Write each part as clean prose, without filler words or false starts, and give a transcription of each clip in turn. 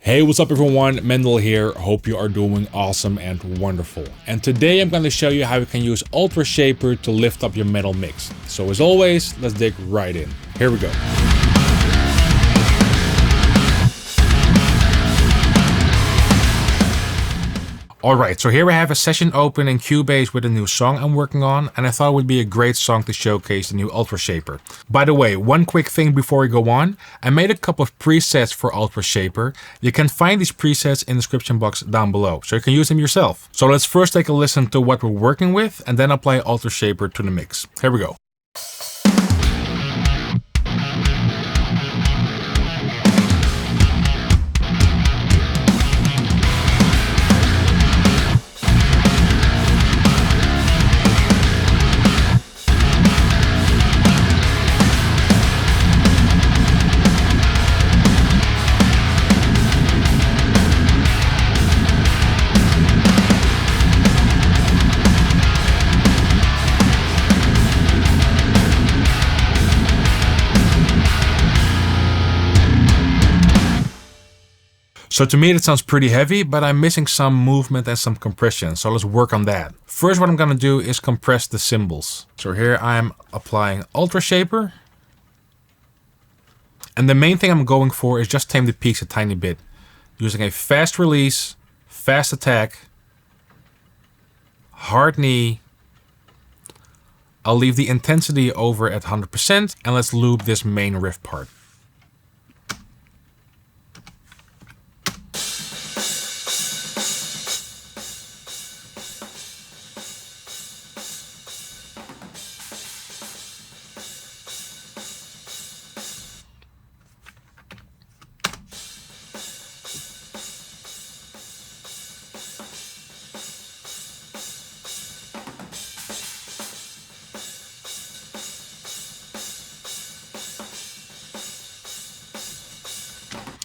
Hey, what's up everyone? Mendel here. Hope you are doing awesome and wonderful. And today I'm going to show you how you can use UltraShaper to lift up your metal mix. So as always, let's dig right in. Here we go. Alright, so here I have a session open in Cubase with a new song I'm working on, and I thought it would be a great song to showcase the new UltraShaper. By the way, one quick thing before we go on, I made a couple of presets for UltraShaper. You can find these presets in the description box down below, so you can use them yourself. So let's first take a listen to what we're working with, and then apply UltraShaper to the mix. Here we go. So to me that sounds pretty heavy, but I'm missing some movement and some compression, so let's work on that. First what I'm gonna do is compress the cymbals. So here I'm applying UltraShaper. And the main thing I'm going for is just tame the peaks a tiny bit. Using a fast release, fast attack, hard knee. I'll leave the intensity over at 100% and let's loop this main riff part.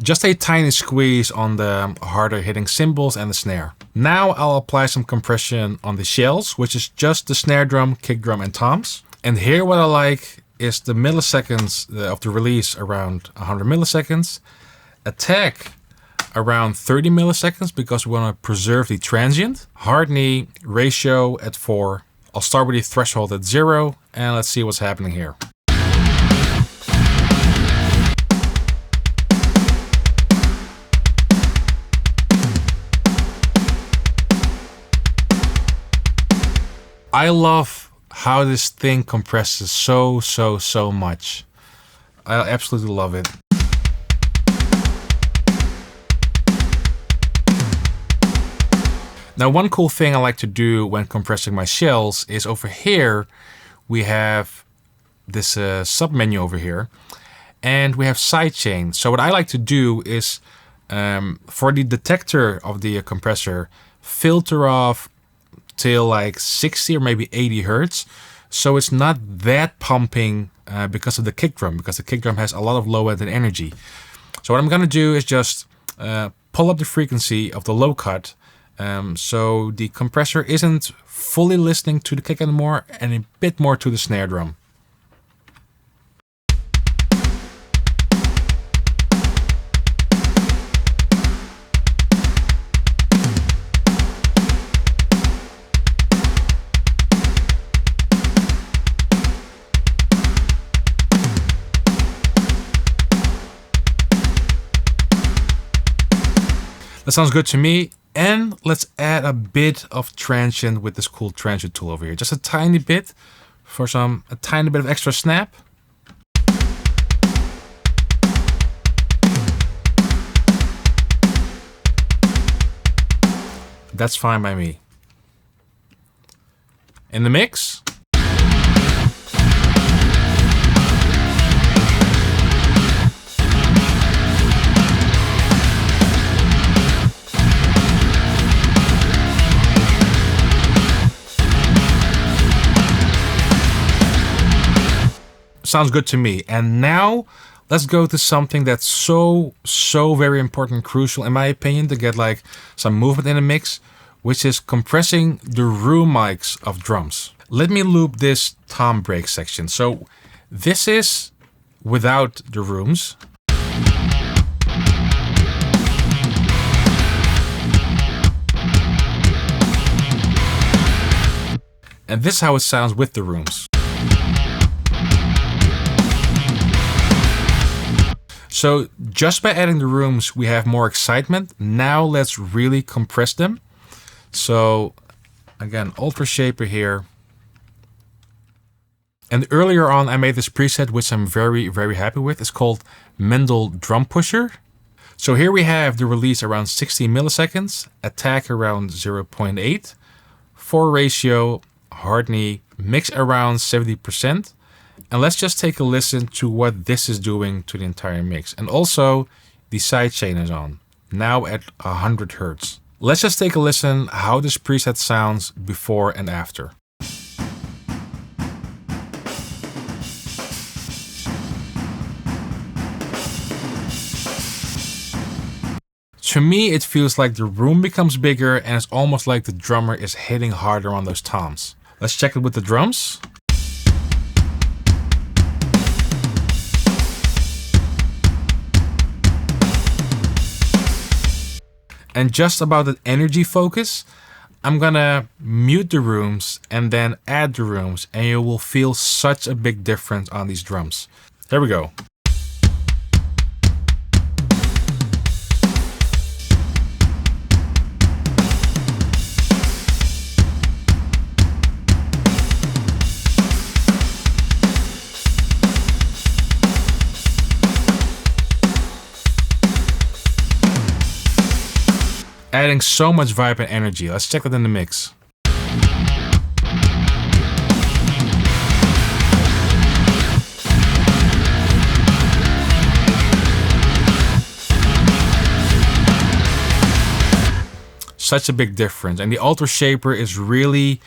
Just a tiny squeeze on the harder hitting cymbals and the snare. Now I'll apply some compression on the shells, which is just the snare drum, kick drum and toms. And here what I like is the milliseconds of the release around 100 milliseconds. Attack around 30 milliseconds because we want to preserve the transient. Hard knee ratio at 4. I'll start with the threshold at 0 and let's see what's happening here. I love how this thing compresses so much. I absolutely love it. Now one cool thing I like to do when compressing my shells is over here we have this sub-menu over here and we have sidechain. So what I like to do is for the detector of the compressor, filter off till like 60 or maybe 80 hertz, so it's not that pumping because of the kick drum, because the kick drum has a lot of low end energy. So what I'm gonna do is just pull up the frequency of the low cut, so the compressor isn't fully listening to the kick anymore and a bit more to the snare drum. That sounds good to me. And let's add a bit of transient with this cool transient tool over here. Just a tiny bit for a tiny bit of extra snap. That's fine by me. In the mix. Sounds good to me. And now let's go to something that's so very important and crucial in my opinion to get like some movement in the mix, which is compressing the room mics of drums. Let me loop this tom break section. So this is without the rooms. And this is how it sounds with the rooms. So just by adding the rooms, we have more excitement. Now let's really compress them. So again, UltraShaper here. And earlier on, I made this preset, which I'm very, very happy with. It's called Mendel Drum Pusher. So here we have the release around 60 milliseconds, attack around 0.8, 4 ratio, hard knee, mix around 70%. And let's just take a listen to what this is doing to the entire mix. And also the sidechain is on, now at 100 Hertz. Let's just take a listen how this preset sounds before and after. To me, it feels like the room becomes bigger and it's almost like the drummer is hitting harder on those toms. Let's check it with the drums. And just about the energy focus, I'm gonna mute the rooms and then add the rooms, and you will feel such a big difference on these drums. Here we go. Adding so much vibe and energy. Let's check that in the mix. Such a big difference. And the UltraShaper is really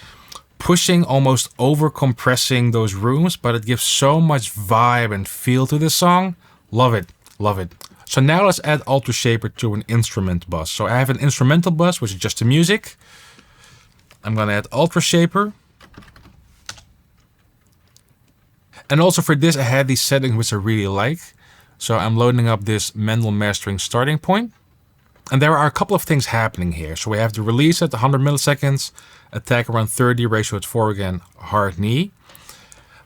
pushing, almost over compressing those rooms, but it gives so much vibe and feel to this song. Love it, love it. So now let's add UltraShaper to an instrument bus. So I have an instrumental bus, which is just the music. I'm gonna add UltraShaper. And also for this, I had these settings which I really like. So I'm loading up this Mendel mastering starting point. And there are a couple of things happening here. So we have the release at 100 milliseconds, attack around 30, ratio at 4 again, hard knee.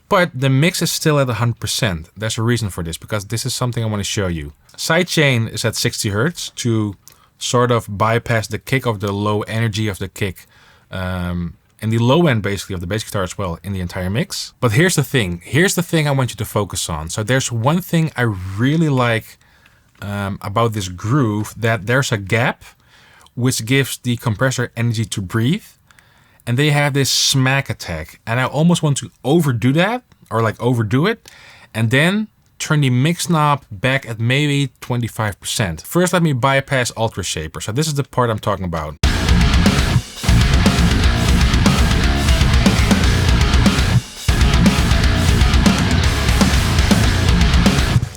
But the mix is still at 100%. There's a reason for this, because this is something I want to show you. Sidechain is at 60 Hertz to sort of bypass the kick of the low energy of the kick. And the low end basically of the bass guitar as well in the entire mix. But here's the thing. Here's the thing I want you to focus on. So there's one thing I really like about this groove, that there's a gap which gives the compressor energy to breathe. And they have this smack attack. And I almost want to overdo that, or like overdo it, and then turn the mix knob back at maybe 25%. First, let me bypass UltraShaper. So this is the part I'm talking about.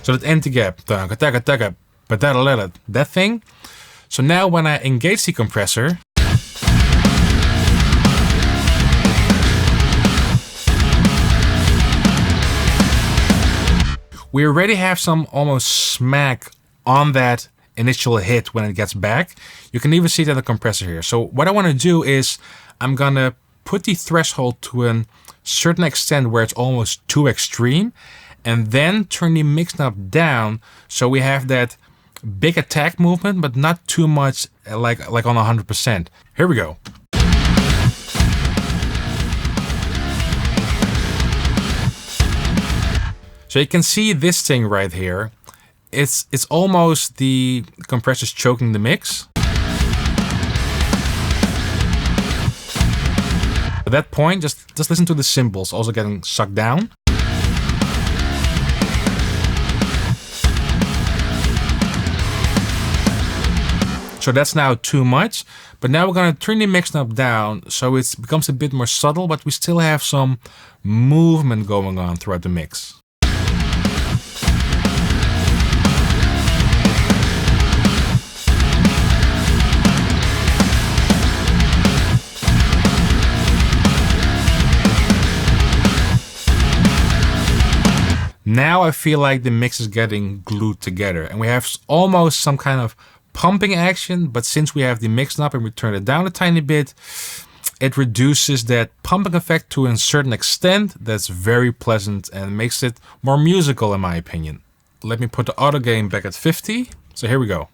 So that empty gap, that thing. So now when I engage the compressor, we already have some almost smack on that initial hit when it gets back. You can even see that in the compressor here. So what I want to do is I'm gonna put the threshold to a certain extent where it's almost too extreme, and then turn the mix knob down so we have that big attack movement, but not too much like on 100%. Here we go. So you can see this thing right here. It's almost the compressor's choking the mix. At that point, just listen to the cymbals also getting sucked down. So that's now too much. But now we're gonna turn the mix knob down so it becomes a bit more subtle, but we still have some movement going on throughout the mix. Now I feel like the mix is getting glued together, and we have almost some kind of pumping action, but since we have the mix knob and we turn it down a tiny bit, it reduces that pumping effect to a certain extent that's very pleasant and makes it more musical in my opinion. Let me put the auto gain back at 50. So here we go.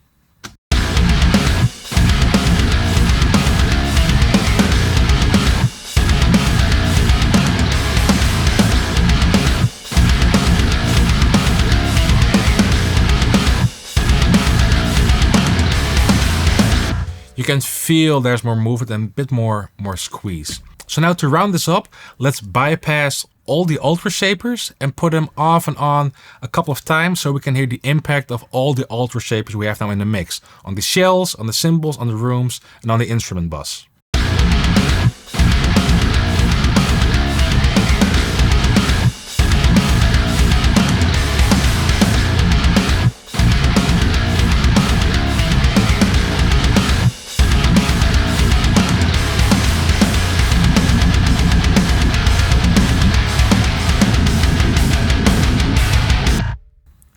You can feel there's more movement and a bit more squeeze. So now to round this up, let's bypass all the UltraShapers and put them off and on a couple of times so we can hear the impact of all the UltraShapers we have now in the mix. On the shells, on the cymbals, on the rooms, and on the instrument bus.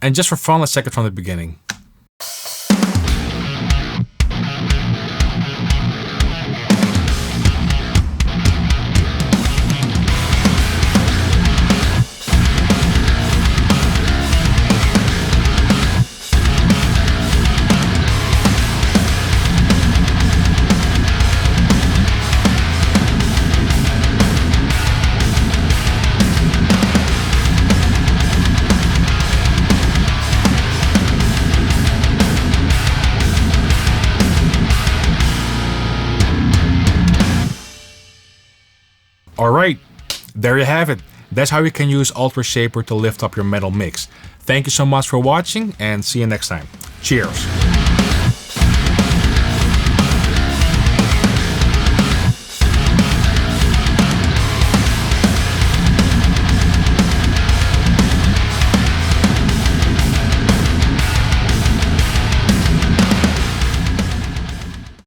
And just for fun, let's take it from the beginning. Alright, there you have it. That's how you can use UltraShaper to lift up your metal mix. Thank you so much for watching and see you next time. Cheers!